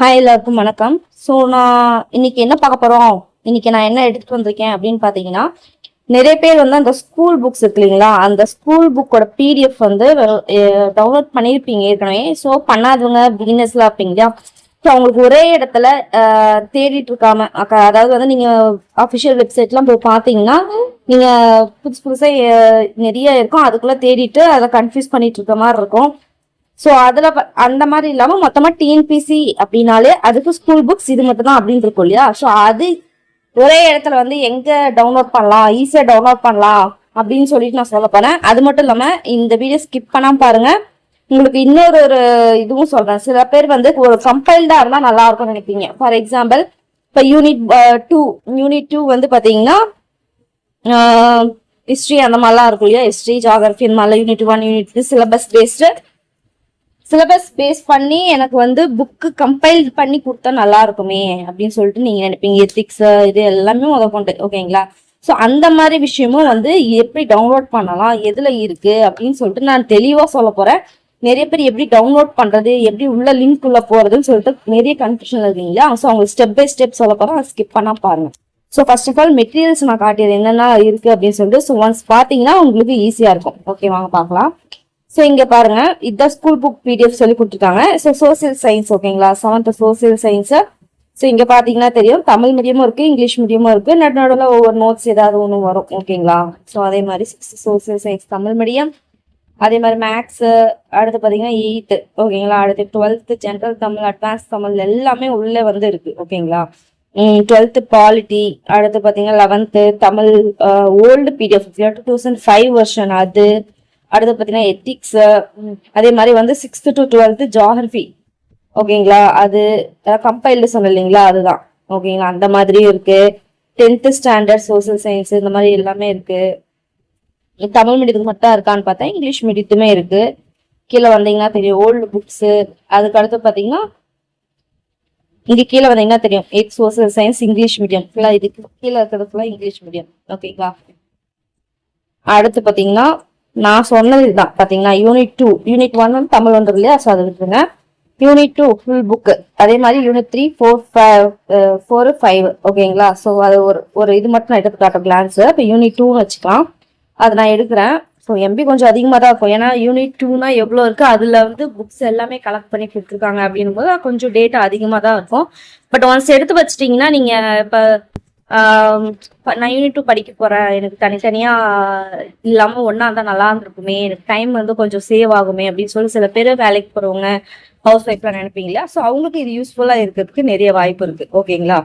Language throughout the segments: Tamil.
ஹாய் எல்லாருக்கும் வணக்கம். ஸோ நான் இன்னைக்கு என்ன பார்க்க போறோம், இன்னைக்கு நான் என்ன எடுத்துட்டு வந்திருக்கேன் அப்படின்னு பார்த்தீங்கன்னா, நிறைய பேர் வந்து அந்த ஸ்கூல் புக்ஸ் இருக்கு இல்லைங்களா, அந்த ஸ்கூல் புக்கோட பிடிஎஃப் வந்து டவுன்லோட் பண்ணியிருப்பீங்க ஏற்கனவே. ஸோ பண்ணாதவங்க பிகினர்ஸ்லாம் இருப்பீங்க இல்லையா, ஸோ அவங்களுக்கு ஒரே இடத்துல தேடிட்டு இருக்காம அதாவது வந்து நீங்க அஃபிஷியல் வெப்சைட்லாம் போய் பார்த்தீங்கன்னா நீங்க புதுசு புதுசாக நிறைய இருக்கும், அதுக்குள்ள தேடிட்டு அதை கன்ஃபியூஸ் பண்ணிட்டு இருக்க மாதிரி இருக்கும். ஸோ அதுல அந்த மாதிரி இல்லாம மொத்தமா டிஎன்பிசி அப்படின்னாலே அதுக்கு ஸ்கூல் புக்ஸ் இது மட்டும் தான் அப்படின்னு இருக்கும் இல்லையா. ஸோ அது ஒரே இடத்துல வந்து எங்க டவுன்லோட் பண்ணலாம், ஈஸியா டவுன்லோட் பண்ணலாம் அப்படின்னு சொல்லிட்டு நான் சொல்ல போறேன். அது மட்டும் இல்லாம இந்த வீடியோ ஸ்கிப் பண்ணாம பாருங்க. உங்களுக்கு இன்னொரு இதுவும் சொல்றேன். சில பேர் வந்து ஒரு கம்பைல்டா இருந்தா நல்லா இருக்கும்னு நினைப்பீங்க. ஃபார் எக்ஸாம்பிள் இப்போ யூனிட் 2 வந்து பாத்தீங்கன்னா ஹிஸ்ட்ரி அந்த மாதிரிலாம் இருக்கும் இல்லையா, ஹிஸ்ட்ரி ஜியாகிரபி இந்த மாதிரிலாம் யூனிட் 1 யூனிட் 2 சிலபஸ் பேஸ் பண்ணி எனக்கு வந்து புக்கு கம்பைல் பண்ணி கொடுத்தா நல்லா இருக்குமே அப்படின்னு சொல்லிட்டு நீங்க நினைப்பீங்க. எத்திக்ஸ் இது எல்லாமே முதற்கொண்டு ஓகேங்களா. ஸோ அந்த மாதிரி விஷயமும் வந்து எப்படி டவுன்லோட் பண்ணலாம், எதுல இருக்கு அப்படின்னு சொல்லிட்டு நான் தெளிவா சொல்ல போறேன். நிறைய பேர் எப்படி டவுன்லோட் பண்றது, எப்படி உள்ள லிங்க் உள்ள போறதுன்னு சொல்லிட்டு நிறைய கன்ஃபியூஷன் இருக்கீங்களா. ஸோ அவங்க ஸ்டெப் பை ஸ்டெப் சொல்ல போறேன், ஸ்கிப் பண்ணா பாருங்க. So first of all materials நான் காட்டியது என்னென்ன இருக்கு அப்படின்னு சொல்லிட்டு ஸோ ஒன்ஸ் பாத்தீங்கன்னா உங்களுக்கு ஈஸியா இருக்கும். ஓகே வாங்க பார்க்கலாம். ஸோ இங்க பாருங்க, இதுதான் ஸ்கூல் புக் பிடிஎஃப் சொல்லி கொடுத்துருக்காங்க. ஸோ சோசியல் சயின்ஸ் ஓகேங்களா, 7th சோசியல் சயின்ஸ். ஸோ இங்க பாத்தீங்கன்னா தெரியும், தமிழ் மீடியமும் இருக்கு, இங்கிலீஷ் மீடியமும் இருக்கு. நடுவில் ஒவ்வொரு நோட்ஸ் ஏதாவது ஒன்று வரும் ஓகேங்களா. ஸோ அதே மாதிரி 6th social science Tamil medium, அதே மாதிரி மேக்ஸ், அடுத்து பாத்தீங்கன்னா 8th ஓகேங்களா, அடுத்து 12th general Tamil, advance Tamil எல்லாமே உள்ள வந்து இருக்கு ஓகேங்களா. 12th பாலிட்டி, அடுத்து பாத்தீங்கன்னா 11th Tamil old PDF 2005 version அது. அடுத்து பார்த்தீங்கன்னா எத்திக்ஸ், அதே மாதிரி வந்து 6th to 12th ஜியாகிரபி ஓகேங்களா, அது கம்பைல்டு சொன்ன இல்லைங்களா அதுதான் ஓகேங்களா. அந்த மாதிரி இருக்கு. 10th ஸ்டாண்டர்ட் சோசியல் சயின்ஸ் இந்த மாதிரி எல்லாமே இருக்கு. தமிழ் மீடியத்துக்கு மட்டும் இருக்கான்னு பார்த்தா இங்கிலீஷ் மீடியத்துமே இருக்கு. கீழே வந்தீங்கன்னா தெரியும் ஓல்டு புக்ஸ். அதுக்கு அடுத்து பார்த்தீங்கன்னா இங்க கீழே வந்தீங்கன்னா தெரியும் 8th social science English medium ஃபுல்லா, இதுக்கு கீழே இருக்கிறது ஃபுல்லா இங்கிலீஷ் மீடியம் ஓகேங்களா. அடுத்து பார்த்தீங்கன்னா நான் சொன்னது இதுதான் பாத்தீங்கன்னா யூனிட் 1 வந்து தமிழ் வந்துடும் இல்லையா. ஸோ அதை விட்டுருங்க. யூனிட் 2 ஃபுல் புக், அதே மாதிரி யூனிட் 3 4 5 ஓகேங்களா. ஸோ அது ஒரு இது மட்டும் நான் எடுத்து காட்ட கிளான்ஸ். இப்போ யூனிட் 2 வச்சுக்கலாம், அது நான் எடுக்கிறேன். ஸோ எம்பி கொஞ்சம் அதிகமாக தான் இருக்கும், ஏன்னா யூனிட் 2னா எவ்வளோ இருக்கு, அதுல வந்து புக்ஸ் எல்லாமே கலெக்ட் பண்ணி கொடுத்துருக்காங்க அப்படின்னும் போது கொஞ்சம் டேட்டா அதிகமாக தான் இருக்கும். பட் ஒன்ஸ் எடுத்து வச்சிட்டிங்கன்னா நீங்க இப்போ நான் யூனிட் 2 படிக்க போறேன், எனக்கு தனித்தனியா இல்லாம ஒன்னா இருந்தா நல்லா இருந்திருக்குமே, எனக்கு டைம் வந்து கொஞ்சம் சேவ் ஆகுமே அப்படின்னு சொல்லி சில பேர் வேலைக்கு போறவங்க ஹவுஸ் ஒய்ஃப்லாம் நினைப்பீங்களா. ஸோ அவங்களுக்கு இது யூஸ்ஃபுல்லா இருக்கிறதுக்கு நிறைய வாய்ப்பு இருக்கு ஓகேங்களா.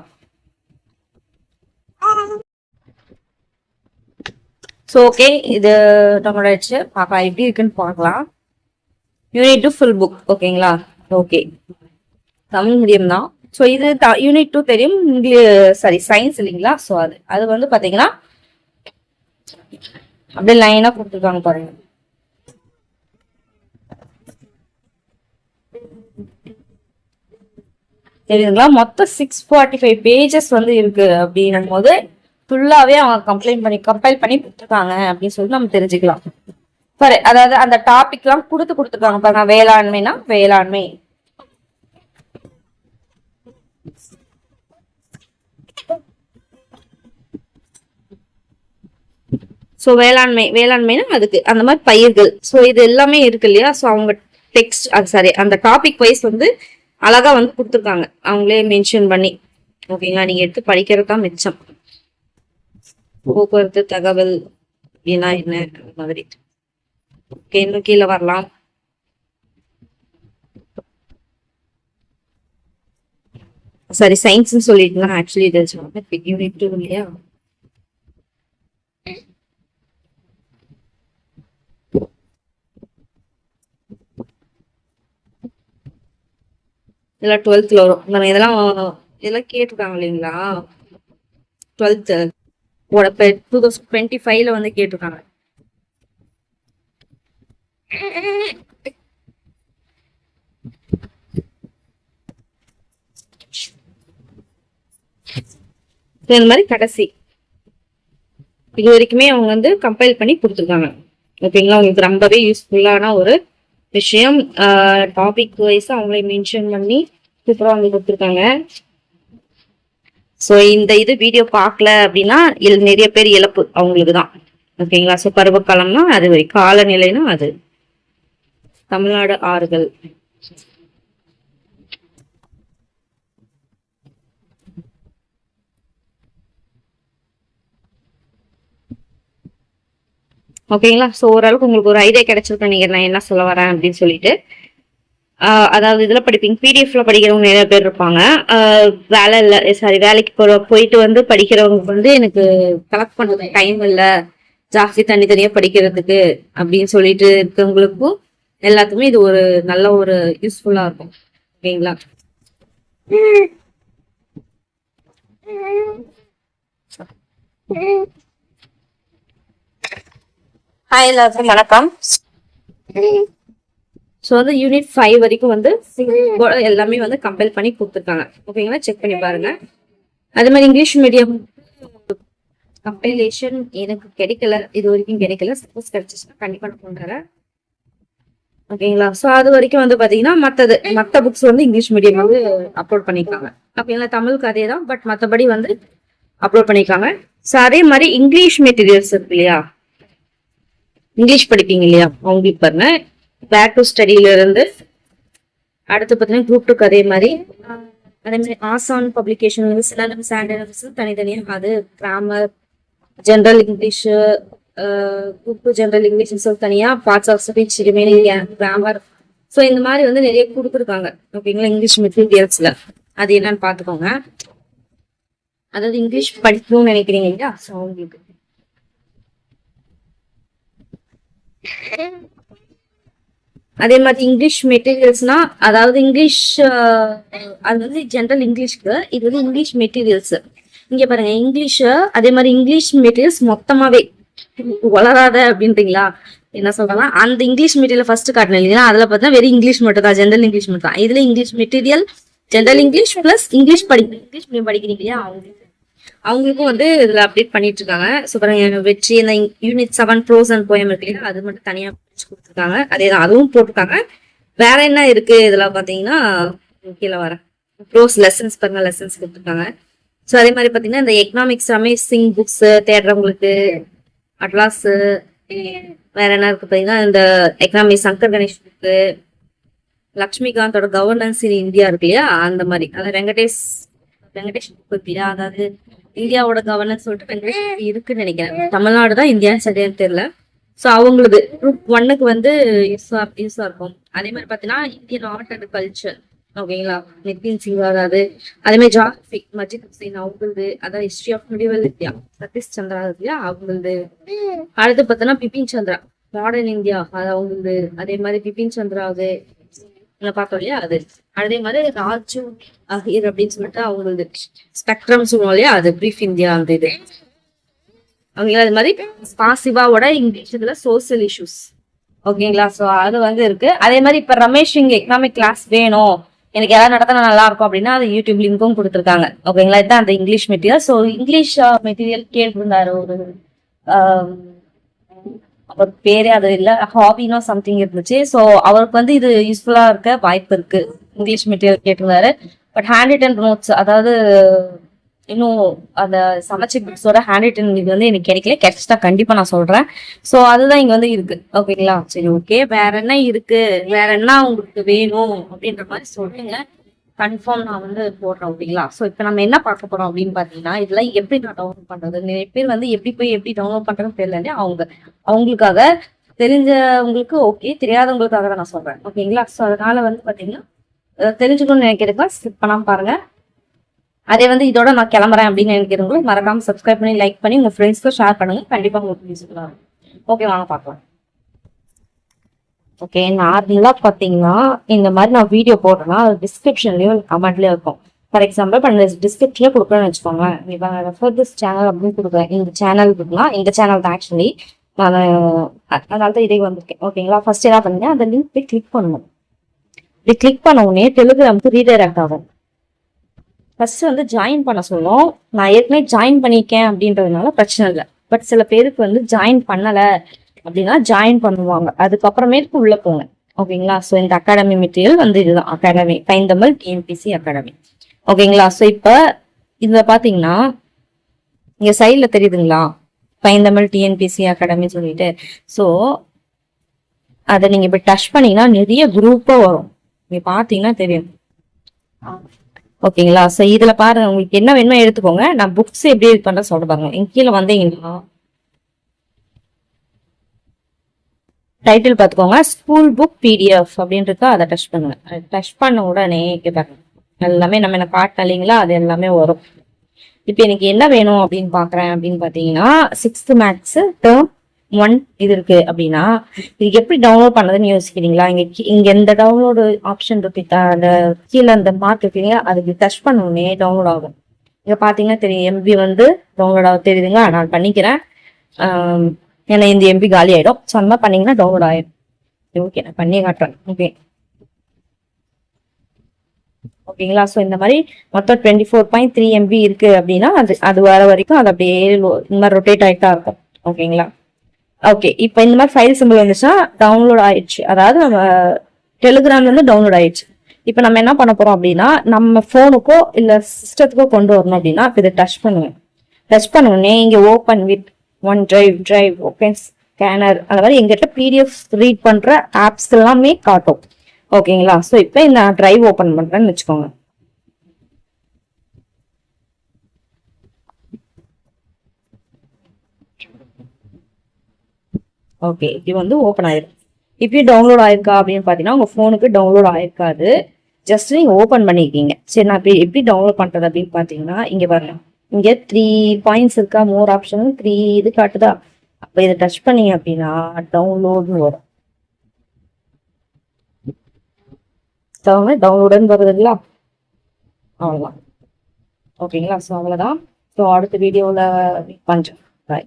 ஸோ ஓகே, இது நம்மளோட பார்க்கலாம் எப்படி இருக்குன்னு பார்க்கலாம். யூனிட் 2 ஃபுல் புக் ஓகேங்களா. ஓகே, தமிழ் மீடியம் தான். ஸோ இது யூனிட் 2 தெரியும், சயின்ஸ் இல்லைங்களா. ஸோ அது வந்து பாத்தீங்கன்னா அப்படியே லைனா கொடுத்துருக்காங்க பாருங்க. தெரியுதுங்களா, மொத்தம் 645 பேஜஸ் வந்து இருக்கு அப்படின்னும் போது ஃபுல்லாவே அவங்க கம்பைல் பண்ணி கொடுத்துருக்காங்க அப்படின்னு சொல்லிட்டு நம்ம தெரிஞ்சுக்கலாம். சரி, அதாவது அந்த டாபிக் எல்லாம் கொடுத்துருக்காங்க பாருங்க. வேளாண்மைனா வேளாண்மை, ஸோ வேளாண்மைனா அதுக்கு அந்த மாதிரி பயிர்கள். ஸோ இது எல்லாமே இருக்கு இல்லையா. ஸோ அவங்க டெக்ஸ்ட் அந்த டாபிக் வைஸ் வந்து அழகா வந்து கொடுத்துருக்காங்க, அவங்களே மென்ஷன் பண்ணி ஓகேங்களா. நீங்க எடுத்து படிக்கிறது தான் மிச்சம். போக்குவரத்து தகவல் அப்படின்னா என்ன அந்த மாதிரி. ஓகே, இன்னும் கீழே வரலாம். சயின்ஸ்ன்னு சொல்லிட்டு ஆக்சுவலி இது யூனிட் 2 இல்லையா. இதெல்லாம் 12th வரும். இதெல்லாம் கேட்டிருக்காங்க இல்லைங்களா. 12th 2025 வந்து கேட்டிருக்காங்க. இந்த மாதிரி கடைசி இது வரைக்குமே அவங்க வந்து கம்பைல் பண்ணி கொடுத்துருக்காங்க ஓகேங்களா. உங்களுக்கு ரொம்பவே யூஸ்ஃபுல்லான ஒரு விஷயம். டாபிக் வைஸ் அவங்களே மென்ஷன் பண்ணி சூப்பரா வந்து கொடுத்துருக்காங்க. ஸோ இந்த இது வீடியோ பார்க்கல அப்படின்னா நிறைய பேர் இழப்பு அவங்களுக்கு தான். ஓகேங்களா? ஸோ பருவகாலம்னா அது காலநிலைனா அது தமிழ்நாடு ஆறுகள். ஓகேங்களா? ஸோ ஓரளவுக்கு உங்களுக்கு ஒரு ஐடியா கிடைச்சிருக்கேன் நீங்க நான் என்ன சொல்ல வரேன் அப்படின்னு சொல்லிட்டு. அதாவது இதுல படிப்பீங்க, பிடிஎஃப்ல படிக்கிறவங்க நிறைய பேர் இருப்பாங்க. வேலை இல்லை, சாரி வேலைக்கு போயிட்டு வந்து படிக்கிறவங்க வந்து எனக்கு கலெக்ட் பண்றது டைம் இல்லை, ஜாஸ்தி தனித்தனியா படிக்கிறதுக்கு அப்படின்னு சொல்லிட்டு இருக்கவங்களுக்கும் எல்லாத்துக்குமே இது ஒரு நல்ல ஒரு யூஸ்ஃபுல்லா இருக்கும். ஓகேங்களா? ஹாய் எல்லாருக்கும் வணக்கம். ஸோ வந்து யூனிட் 5 வரைக்கும் வந்து எல்லாமே வந்து கம்பைல் பண்ணி கொடுத்துருக்காங்க. ஓகேங்களா? செக் பண்ணி பாருங்க. அதே மாதிரி இங்கிலீஷ் மீடியம் கம்பைலேஷன் எனக்கு கிடைக்கல, இது வரைக்கும் கிடைக்கல. சப்போஸ் கிடைச்சிச்சுன்னா கண்டிப்பா நான் கொண்டுறேன். ஓகேங்களா? ஸோ அது வரைக்கும் வந்து பாத்தீங்கன்னா மற்ற புக்ஸ் வந்து இங்கிலீஷ் மீடியம் வந்து அப்லோட் பண்ணிருக்காங்க. ஓகேங்களா? தமிழுக்கு அதே தான், பட் மற்றபடி வந்து அப்லோட் பண்ணிருக்காங்க. ஸோ அதே மாதிரி இங்கிலீஷ் மெட்டீரியல்ஸ் இருக்கு இல்லையா, இங்கிலீஷ் படிப்பீங்க இல்லையா, அவங்களுக்கு பாருங்க பேக் டு ஸ்டடியில இருந்து அடுத்து பார்த்தீங்கன்னா குரூப் 2 அதே மாதிரி ஆசான் பப்ளிகேஷன் வந்து சிலம்பம் ஸ்டாண்டர்ட்ஸ் தனித்தனியா, அது grammar, general English, group 2 general English தனியா, parts of speech, remaining grammar. So இந்த மாதிரி வந்து நிறைய கொடுத்துருக்காங்க. ஓகேங்களா? இங்கிலீஷ் மெட்டீரியல்ஸ்ல அது என்னன்னு பார்த்துக்கோங்க. அதாவது இங்கிலீஷ் படிக்கணும்னு நினைக்கிறீங்க இல்லையா, ஸோ அவங்களுக்கு அதே மாதிரி இங்கிலீஷ் மெட்டீரியல்ஸ்னா, அதாவது இங்கிலீஷ் அது வந்து ஜென்ரல் இங்கிலீஷ்க்கு, இது வந்து இங்கிலீஷ் மெட்டீரியல்ஸ். இங்க பாருங்க இங்கிலீஷ், அதே மாதிரி இங்கிலீஷ் மெட்டீரியல்ஸ் மொத்தமாவே வளராத அப்படின்றீங்களா, என்ன சொல்றாங்க, அந்த இங்கிலீஷ் மெட்டீரியல் ஃபர்ஸ்ட் காட்டணும் இல்லையா, அதுல பார்த்தா வெறும் இங்கிலீஷ் மட்டும் தான், ஜென்ரல் இங்கிலீஷ் மட்டும் தான். இதுல English material, general English plus English medium படிக்கிறீங்க இல்லையா, அவங்களுக்கும் வந்து இதுல அப்டேட் பண்ணிட்டு இருக்காங்க. சூப்பராக வெற்றி இந்த யூனிட் 7 ப்ரோஸ் அண்ட் போயம் இருக்கு இல்லையா, அது மட்டும் தனியா கொடுத்துருக்காங்க. அதேதான் அதுவும் போட்டிருக்காங்க. வேற என்ன இருக்கு இதுல பாத்தீங்கன்னா, கீழே வர ப்ரோஸ் லெசன்ஸ் பாருங்க, லெசன்ஸ் கொடுத்துருக்காங்க. ஸோ அதே மாதிரி பாத்தீங்கன்னா இந்த எக்கனாமிக்ஸ் அமேசிங் புக்ஸ் தேடுறவங்களுக்கு அட்லாஸ், வேற என்ன இருக்கு பாத்தீங்கன்னா இந்த எக்கனாமிக்ஸ் சங்கர் கணேஷ் புக்கு, லக்ஷ்மிகாந்தோட கவர்னன்ஸ் இன் இந்தியா இருக்கு இல்லையா, அந்த மாதிரி அதாவது வெங்கடேஷ் புக் இருக்கு இல்லையா, அதாவது இந்தியாவோட கவர்னன்ஸ் சொல்லிட்டு வெங்கடேஷ் இருக்குன்னு நினைக்கிறேன். தமிழ்நாடு தான் இந்தியான்னு சரியானு தெரியல. ஸோ அவங்களுக்கு குரூப் 1க்கு வந்து யூஸா இருக்கும். அதே மாதிரி பாத்தீங்கன்னா இந்தியன் ஆர்ட் அண்ட் கல்ச்சர். ஓகேங்களா? நிதின் சிங், அதாவது அதே மாதிரி ஜாகிரபி மஜித் ஹுசைன் அவங்களது, அதாவது history of medieval India Satish Chandra இல்லையா அவங்களது. அடுத்து பார்த்தோன்னா பிபின் சந்திரா மாடர்ன் இந்தியா, அது அவங்களது. அதே மாதிரி பிபின் சந்திராவது பார்த்தோம் இல்லையா, அது. அதே மாதிரி ராஜு அஹீர் அப்படின்னு சொல்லிட்டு அவங்களது ஸ்பெக்ட்ரம் சொல்லுவோம் இல்லையா, அது பிரீஃப் இந்தியா அந்த இது. ஓகேங்களா? அது மாதிரி பாசிவாவோட இங்கிலீஷ் இதுல சோசியல் இஷ்யூஸ். ஓகேங்களா? ஸோ அது வந்து இருக்கு. அதே மாதிரி இப்ப ரமேஷ் இங்க எக்கனாமிக் கிளாஸ் வேணும், எனக்கு யாராவது நடத்தினா நல்லா இருக்கும் அப்படின்னா அது யூடியூப் லிங்க்கும் கொடுத்துருக்காங்க. ஓகேங்களா? இதுதான் அந்த English material. So English material கேட்டிருந்தாரு ஒரு அவர் பேரே அது இல்ல, ஹாபினோ சம்திங் இருந்துச்சு. ஸோ அவருக்கு வந்து இது யூஸ்ஃபுல்லா இருக்க வாய்ப்பு இருக்கு. இங்கிலீஷ் மெட்டீரியல் கேட்டிருந்தாரு. பட் ஹேண்ட் ரிட்டன் நோட்ஸ், அதாவது இன்னும் அந்த சமச்ச புக்ஸோட ஹேண்ட் ரிட்டன் இது வந்து எனக்கு கிடைச்சிட்டா கண்டிப்பா நான் சொல்றேன். ஸோ அதுதான் இங்க வந்து இருக்கு. ஓகேங்களா? சரி, ஓகே. வேற என்ன இருக்கு, வேற என்ன உங்களுக்கு வேணும் அப்படின்ற மாதிரி சொல்லுங்க, கன்ஃபார்ம் நான் வந்து போடுறேன். ஓகேங்களா? ஸோ இப்போ நம்ம என்ன பார்க்க போறோம் அப்படின்னு பாத்தீங்கன்னா, இதுல எப்படி நான் டவுன்லோட் பண்றது, நிறைய பேர் வந்து எப்படி டவுன்லோட் பண்றதுன்னு தெரியல. அவங்களுக்காக, தெரிஞ்சவங்களுக்கு ஓகே, தெரியாதவங்களுக்காக தான் நான் சொல்றேன். ஓகேங்களா? ஸோ அதனால வந்து பாத்தீங்கன்னா தெரிஞ்சுக்கணும்னு நினைக்கிறதுக்கு ஸ்கிப் பண்ணாம பாருங்க. அதே வந்து இதோட நான் கிளம்புறேன் அப்படின்னு நினைக்கிறவங்களும் மறக்காம சப்ஸ்கிரைப் பண்ணி லைக் பண்ணி உங்க ஃப்ரெண்ட்ஸ்க்கு ஷேர் பண்ணுங்க. கண்டிப்பா உங்களுக்கு யூஸ்ஃபுல்லா இருக்கும். ஓகே, வாங்க பார்க்கலாம். ஓகே, நார்மலா பாத்தீங்கன்னா இந்த மாதிரி நான் வீடியோ போடுறேன்னா அது டிஸ்கிரிப்ஷன்லயும் கமெண்ட்லயும் இருக்கும். ஃபார் எக்ஸாம்பிள் இப்போ இந்த டிஸ்கிரிப்ஷன்ல கொடுக்குறேன்னு வச்சுக்கோங்களேன், இப்போ ரெஃபர் திஸ் சேனல் அப்படின்னு கொடுக்குறேன். இந்த சேனல் இருக்குன்னா இந்த சேனல் தான் ஆக்சுவலி நான் அதனால தான் இதே வந்திருக்கேன். ஓகேங்களா? ஃபர்ஸ்ட் என்ன பண்ணுங்க, அந்த லிங்க் போய் கிளிக் பண்ணணும். இப்படி கிளிக் பண்ண உடனே டெலிகிராமுக்கு ரீடைரக்ட் ஆகும். ஃபர்ஸ்ட் வந்து ஜாயின் பண்ண சொல்லும். நான் ஏற்கனவே ஜாயின் பண்ணியிருக்கேன் அப்படின்றதுனால பிரச்சனை இல்லை. பட் சில பேருக்கு வந்து ஜாயின் பண்ணல அப்படின்னா ஜாயின் பண்ணுவாங்க, அதுக்கப்புறமேட்டுக்கு உள்ள போங்க. ஓகேங்களா. ஸோ இந்த அகாடமி மெட்டீரியல் வந்து இதுதான் அகாடமி பைந்தமிழ் டிஎன்பிசி அகாடமி. ஓகேங்களா. ஸோ இப்போ இதுல பாத்தீங்கன்னா இங்க சைட்ல தெரியுதுங்களா பைந்தமிழ் டிஎன்பிசி அகாடமி சொல்லிட்டு. ஸோ அதை நீங்க இப்ப டச் பண்ணீங்கன்னா நிறைய குரூப்பா வரும், நீங்க பாத்தீங்கன்னா தெரியும். ஓகேங்களா. ஸோ இதுல பாருங்க உங்களுக்கு என்ன வேணுமோ எடுத்துக்கோங்க. நான் புக்ஸ் எப்படி இது பண்ற சொல்ல பாருங்க. எங்க கீழே வந்தீங்கன்னா டைட்டில் பார்த்துக்கோங்க, ஸ்கூல் புக் பிடிஎஃப் அப்படின்னு இருக்கா, அதை டச் பண்ணுங்க. டச் பண்ண உடனே பாருங்க எல்லாமே நம்ம என்ன காட்டின இல்லைங்களா, அது எல்லாமே வரும். இப்போ எனக்கு என்ன வேணும் அப்படின்னு பாக்குறேன் அப்படின்னு பாத்தீங்கன்னா 6th மேக்ஸ் டேர்ம் 1 இது இருக்கு அப்படின்னா இது எப்படி டவுன்லோட் பண்ணதுன்னு யோசிக்கிறீங்களா? இங்க எந்த டவுன்லோடு ஆப்ஷன் இருக்கு, அந்த கீழே அந்த மார்க் இருக்கீங்க, அதுக்கு டச் பண்ணோடனே டவுன்லோட் ஆகும். இங்க பாத்தீங்கன்னா தெரியும் எம்பி வந்து டவுன்லோட் ஆகும் தெரியுதுங்களா. நான் பண்ணிக்கிறேன், ஏன்னா இந்த எம்பி காலி ஆயிடும். ஸோ அந்த மாதிரி பண்ணீங்கன்னா டவுன்லோட் ஆயிடும். ஓகே நான் பண்ணியே காட்டுறேன். ஓகேங்களா. ஸோ இந்த மாதிரி மொத்தம் 24.3 MB இருக்கு அப்படின்னா அது வர வரைக்கும் அது அப்படியே இந்த மாதிரி ரொட்டேட் ஆகிட்டா இருக்கும். ஓகேங்களா. ஓகே இப்போ இந்த மாதிரி ஃபைல் சிம்பிள் வந்துச்சுன்னா டவுன்லோட் ஆயிடுச்சு, அதாவது நம்ம டெலிகிராம்ல இருந்து டவுன்லோட் ஆயிடுச்சு. இப்போ நம்ம என்ன பண்ண போறோம் அப்படின்னா நம்ம போனுக்கோ இல்ல சிஸ்டத்துக்கோ கொண்டு வரணும் அப்படின்னா இதை டச் பண்ணுவேன். டச் பண்ணோடனே இங்க open with one drive okay scanner அந்த மாதிரி எங்கிட்ட பிடிஎஃப் ரீட் பண்ற ஆப்ஸ் எல்லாமே காட்டும். ஓகேங்களா. ஸோ இப்போ இந்த டிரைவ் ஓப்பன் பண்றேன்னு வச்சுக்கோங்க. ஓகே இது வந்து ஓப்பன் ஆயிரும். இப்பயும் டவுன்லோட் ஆயிருக்கா அப்படின்னு பாத்தீங்கன்னா உங்க போனுக்கு டவுன்லோட் ஆயிருக்காது, ஜஸ்ட் நீங்க ஓப்பன் பண்ணிருக்கீங்க. சரி நான் எப்படி டவுன்லோட் பண்றது அப்படின்னு பாத்தீங்கன்னா இங்க பாருங்க, இங்க 3 பாயிண்ட்ஸ் இருக்கா, மோர் ஆப்ஷன் 3 இது காட்டுதா. அப்ப இதை டச் பண்ணீங்க அப்படின்னா டவுன்லோட்னு வரும். டவுன்லோடுன்னு வருது இல்ல, அவ்வளவுதான். ஓகேங்களா. ஸோ அவ்வளவுதான். ஸோ அடுத்த வீடியோல மீட் பண்றேன். பாய்.